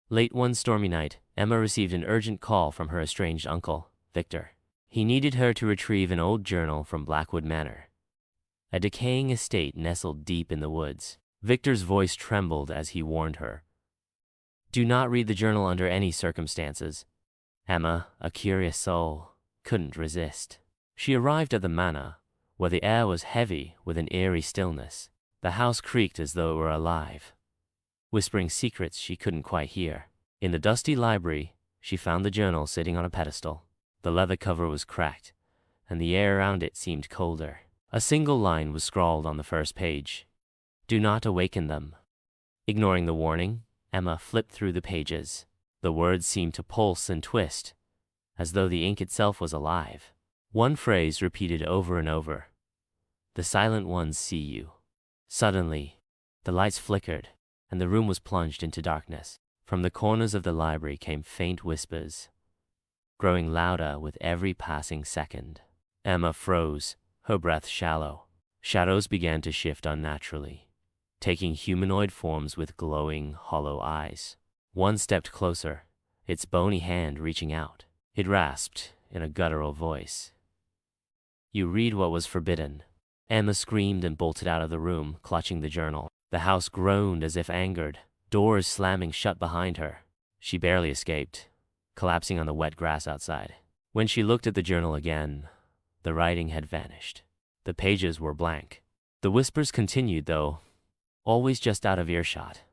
Late one stormy night, Emma received an urgent call from her estranged uncle, Victor. He needed her to retrieve an old journal from Blackwood Manor, a decaying estate nestled deep in the woods. Victor's voice trembled as he warned her. "Do not read the journal under any circumstances." Emma, a curious soul, couldn't resist. She arrived at the manor, where the air was heavy with an eerie stillness. The house creaked as though it were alive, whispering secrets she couldn't quite hear. In the dusty library, she found the journal sitting on a pedestal. The leather cover was cracked, and the air around it seemed colder. A single line was scrawled on the first page. "Do not awaken them." Ignoring the warning, Emma flipped through the pages. The words seemed to pulse and twist, as though the ink itself was alive. One phrase repeated over and over. "The silent ones see you." Suddenly, the lights flickered, and the room was plunged into darkness. From the corners of the library came faint whispers, growing louder with every passing second. Emma froze, her breath shallow. Shadows began to shift unnaturally, taking humanoid forms with glowing, hollow eyes. One stepped closer, its bony hand reaching out. It rasped in a guttural voice, "You read what was forbidden." Emma screamed and bolted out of the room, clutching the journal. The house groaned as if angered, doors slamming shut behind her. She barely escaped, collapsing on the wet grass outside. When she looked at the journal again, the writing had vanished. The pages were blank. The whispers continued, though, always just out of earshot,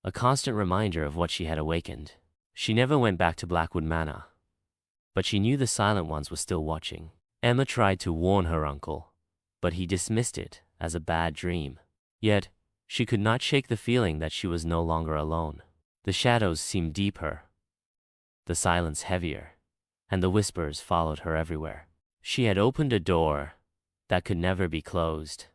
a constant reminder of what she had awakened. She never went back to Blackwood Manor, but she knew the Silent Ones were still watching. Emma tried to warn her uncle, but he dismissed it as a bad dream. Yet, she could not shake the feeling that she was no longer alone. The shadows seemed deeper, the silence heavier, and the whispers followed her everywhere. She had opened a door that could never be closed.